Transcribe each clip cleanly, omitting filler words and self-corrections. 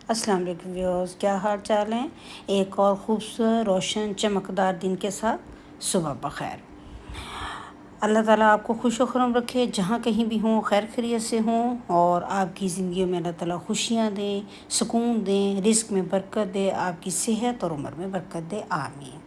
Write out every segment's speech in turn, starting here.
अस्सलाम वालेकुम व्यूअर्स, क्या हाल चाल हैं। एक और खूबसूरत रोशन चमकदार दिन के साथ सुबह बखैर। अल्लाह ताला आपको खुश खुरम रखे, जहाँ कहीं भी हों खैर खैरियत से हों और आपकी ज़िंदगी में अल्लाह ताला खुशियाँ दें, सुकून दें, रिस्क में बरकत दे, आपकी सेहत और उम्र में बरकत दे, आमीन।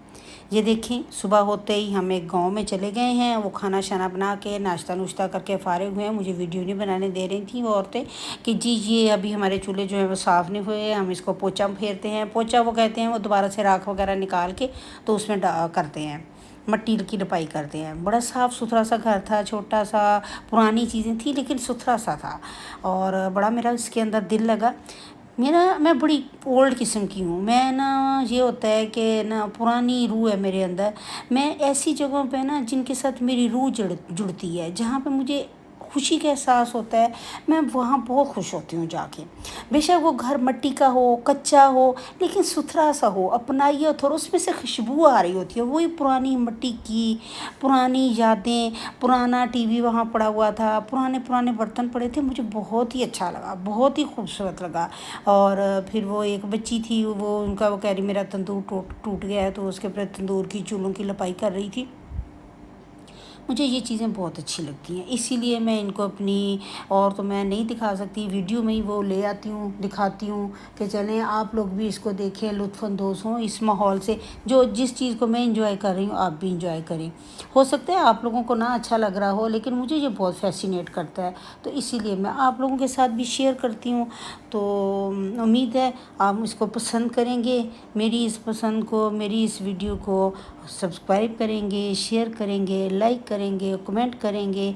ये देखें, सुबह होते ही हम एक गांव में चले गए हैं। वो खाना शाना बना के नाश्ता नुश्ता करके फ़ारिग हुए हैं। मुझे वीडियो नहीं बनाने दे रही थी वो औरतें कि जी ये अभी हमारे चूल्हे जो है वो साफ़ नहीं हुए, हम इसको पोछा फेरते हैं। पोछा वो कहते हैं वो दोबारा से राख वगैरह निकाल के तो उसमें करते हैं, मट्टी की लिपाई करते हैं। बड़ा साफ़ सुथरा सा घर था, छोटा सा, पुरानी चीज़ें थी लेकिन सुथरा सा था और बड़ा मेरा इसके अंदर दिल लगा। मैं बड़ी ओल्ड किस्म की हूँ। मैं ना, ये होता है कि ना पुरानी रूह है मेरे अंदर। मैं ऐसी जगहों पे ना जिनके साथ मेरी रूह जुड़ती है, जहाँ पे मुझे खुशी का एहसास होता है, मैं वहाँ बहुत खुश होती हूँ जाके। बेशक वो घर मट्टी का हो, कच्चा हो, लेकिन सुथरा सा हो, अपनाइयत हो, और उसमें से खुशबू आ रही होती है, वही पुरानी मट्टी की पुरानी यादें। पुराना टीवी वहाँ पड़ा हुआ था, पुराने पुराने बर्तन पड़े थे। मुझे बहुत ही अच्छा लगा, बहुत ही खूबसूरत लगा। और फिर वो एक बच्ची थी, वो कह रही मेरा तंदूर टूट गया है, तो उसके ऊपर तंदूर की चूल्हों की लपाई कर रही थी। मुझे ये चीज़ें बहुत अच्छी लगती हैं, इसीलिए मैं इनको अपनी, और तो मैं नहीं दिखा सकती, वीडियो में ही वो ले आती हूँ, दिखाती हूँ कि चलें आप लोग भी इसको देखें, लुत्फ़अंदोज़ हों इस माहौल से। जो जिस चीज़ को मैं इंजॉय कर रही हूँ आप भी इंजॉय करें। हो सकता है आप लोगों को ना अच्छा लग रहा हो, लेकिन मुझे ये बहुत फैसिनेट करता है, तो इसीलिए मैं आप लोगों के साथ भी शेयर करती हूँ। तो उम्मीद है आप इसको पसंद करेंगे, मेरी इस पसंद को, मेरी इस वीडियो को सब्सक्राइब करेंगे, शेयर करेंगे, लाइक करेंगे, कमेंट करेंगे।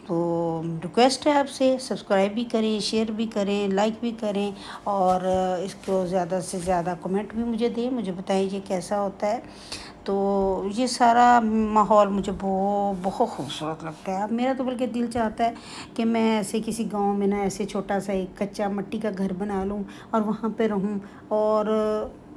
तो रिक्वेस्ट है आपसे, सब्सक्राइब भी करें, शेयर भी करें, लाइक भी करें, और इसको ज़्यादा से ज़्यादा कमेंट भी मुझे दें, मुझे बताइए ये कैसा होता है। तो ये सारा माहौल मुझे बहुत खूबसूरत लगता है। अब मेरा तो बल्कि दिल चाहता है कि मैं ऐसे किसी गांव में ना ऐसे छोटा सा एक कच्चा मट्टी का घर बना लूं और वहाँ पे रहूं और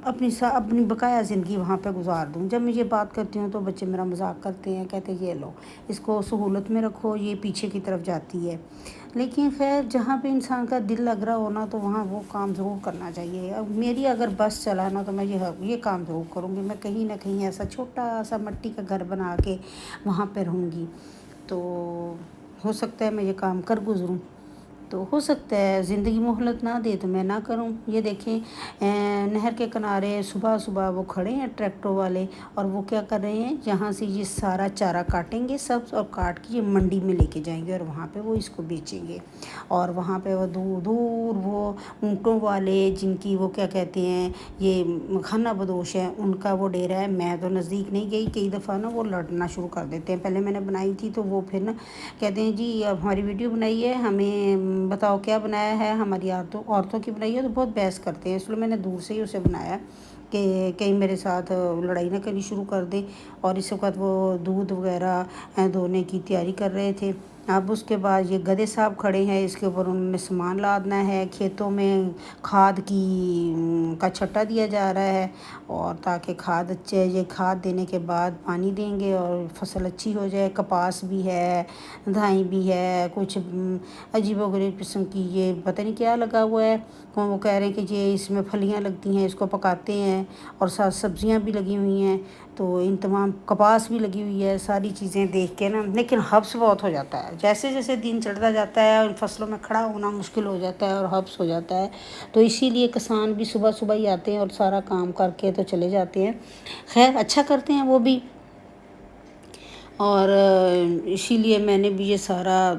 अपनी बकाया ज़िंदगी वहाँ पे गुजार दूँ। जब मैं ये बात करती हूँ तो बच्चे मेरा मजाक करते हैं, कहते हैं ये लो इसको सहूलत में रखो, ये पीछे की तरफ जाती है। लेकिन खैर, जहाँ पे इंसान का दिल लग रहा हो ना, तो वहाँ वो काम ज़रूर करना चाहिए। अब मेरी अगर बस चला ना, तो मैं ये काम ज़रूर करूँगी। मैं कहीं ना कहीं ऐसा छोटा सा मट्टी का घर बना के वहाँ पे रहूँगी। तो हो सकता है मैं ये काम कर गुज़रूँ, तो हो सकता है ज़िंदगी मोहलत ना दे तो मैं ना करूं। ये देखें, नहर के किनारे सुबह सुबह वो खड़े हैं ट्रैक्टर वाले, और वो क्या कर रहे हैं, जहाँ से ये सारा चारा काटेंगे सब, और काट के ये मंडी में लेके जाएंगे और वहाँ पे वो इसको बेचेंगे। और वहाँ पे वो दूर दूर वो ऊँटों वाले, जिनकी वो क्या कहते हैं, ये खाना बदोश है, उनका वो डेरा है। मैं तो नज़दीक नहीं गई, कई दफ़ा ना वो लड़ना शुरू कर देते हैं। पहले मैंने बनाई थी तो वो फिर ना कहते हैं जी अब हमारी वीडियो बनाई है, हमें बताओ क्या बनाया है, हमारी औरतों की बनाई है, तो बहुत बहस करते हैं। इसलिए मैंने दूर से ही उसे बनाया कि कहीं मेरे साथ लड़ाई ना करनी शुरू कर दे। और इस वक्त वो दूध वगैरह धोने की तैयारी कर रहे थे। अब उसके बाद ये गधे साहब खड़े हैं, इसके ऊपर उन्होंने सामान लादना है। खेतों में खाद का छट्टा दिया जा रहा है, और ताकि खाद अच्छे, ये खाद देने के बाद पानी देंगे और फसल अच्छी हो जाए। कपास भी है, धाई भी है, कुछ अजीबोगरीब किस्म की, ये पता नहीं क्या लगा हुआ है। वो कह रहे हैं कि ये इसमें फलियां लगती हैं, इसको पकाते हैं, और साथ सब्जियां भी लगी हुई हैं। तो इन तमाम कपास भी लगी हुई है। सारी चीज़ें देख के ना, लेकिन हब्स बहुत हो जाता है। जैसे जैसे दिन चढ़ता जाता है, उन फसलों में खड़ा होना मुश्किल हो जाता है और हब्स हो जाता है। तो इसीलिए किसान भी सुबह सुबह ही आते हैं और सारा काम करके तो चले जाते हैं। खैर, अच्छा करते हैं वो भी। और इसीलिए मैंने भी ये सारा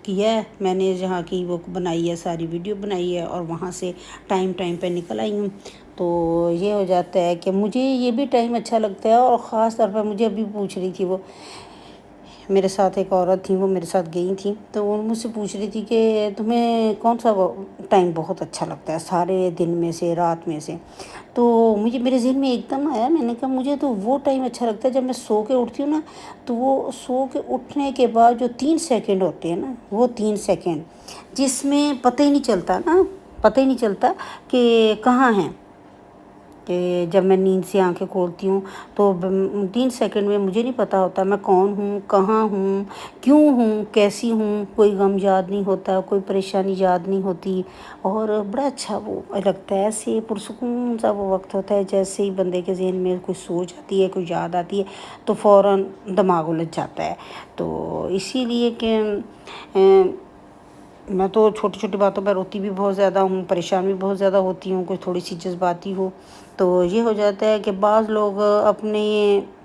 किया है। मैंने जहाँ की वो बनाई है, सारी वीडियो बनाई है, और वहाँ से टाइम टाइम पे निकल आई हूँ। तो ये हो जाता है कि मुझे ये भी टाइम अच्छा लगता है। और ख़ास तौर पर मुझे अभी पूछ रही थी, वो मेरे साथ एक औरत थी, वो मेरे साथ गई थी, तो वो मुझसे पूछ रही थी कि तुम्हें कौन सा टाइम बहुत अच्छा लगता है सारे दिन में से, रात में से। तो मेरे ज़हन में एकदम आया, मैंने कहा मुझे तो वो टाइम अच्छा लगता है जब मैं सो के उठती हूँ ना। तो वो सो के उठने के बाद जो 3 सेकंड होते हैं ना, वो 3 सेकंड जिसमें पता ही नहीं चलता ना, पता ही नहीं चलता कि कहाँ हैं। کہ جب میں نیند سے آنکھیں کھولتی ہوں تو 3 سیکنڈ میں مجھے نہیں پتہ ہوتا میں کون ہوں، کہاں ہوں، کیوں ہوں، کیسی ہوں، کوئی غم یاد نہیں ہوتا، کوئی پریشانی یاد نہیں ہوتی، اور بڑا اچھا وہ لگتا ہے، ایسے پرسکون سا وہ وقت ہوتا ہے جیسے ہی بندے کے ذہن میں کوئی سوچ آتی ہے، کوئی یاد آتی ہے تو فوراً دماغ الجھ جاتا ہے۔ تو اسی لیے کہ میں تو چھوٹی چھوٹی باتوں پر روتی بھی بہت زیادہ ہوں، پریشان بھی بہت زیادہ ہوتی ہوں، کوئی تھوڑی سی جذباتی ہو تو یہ ہو جاتا ہے کہ بعض لوگ اپنے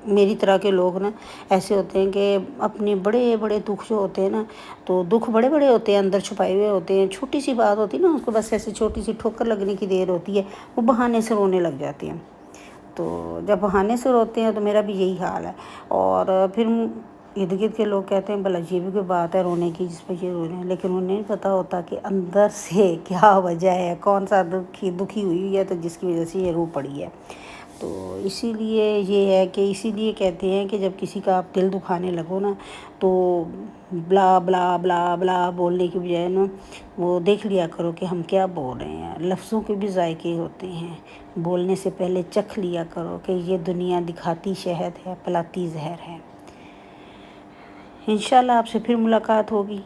میری طرح کے لوگ نا ایسے ہوتے ہیں کہ اپنے بڑے بڑے دکھ جو ہوتے ہیں نا، تو دکھ بڑے بڑے ہوتے ہیں، اندر چھپائے ہوئے ہوتے ہیں، چھوٹی سی بات ہوتی ہے نا اس کو بس ایسے چھوٹی سی ٹھوکر لگنے کی دیر ہوتی ہے، وہ بہانے سے رونے لگ جاتے ہیں۔ تو جب بہانے سے روتے ہیں تو میرا بھی یہی حال ہے، اور پھر ارد گرد کے لوگ کہتے ہیں بھلا یہ بھی کوئی بات ہے رونے کی جس پہ یہ رو رہے ہیں، لیکن انہیں نہیں پتہ ہوتا کہ اندر سے کیا وجہ ہے، کون سا دکھی ہوئی ہے تو جس کی وجہ سے یہ رو پڑی ہے۔ تو اسی لیے یہ ہے کہ اسی لیے کہتے ہیں کہ جب کسی کا آپ دل دکھانے لگو نا تو بلا بلا بلا بلا بولنے کی بجائے نا وہ دیکھ لیا کرو کہ ہم کیا بول رہے ہیں۔ لفظوں کے بھی ذائقے ہوتے ہیں، بولنے سے پہلے چکھ لیا کرو کہ یہ دنیا دکھاتی شہد ہے، پلاتی زہر ہے۔ انشاءاللہ آپ سے پھر ملاقات ہوگی۔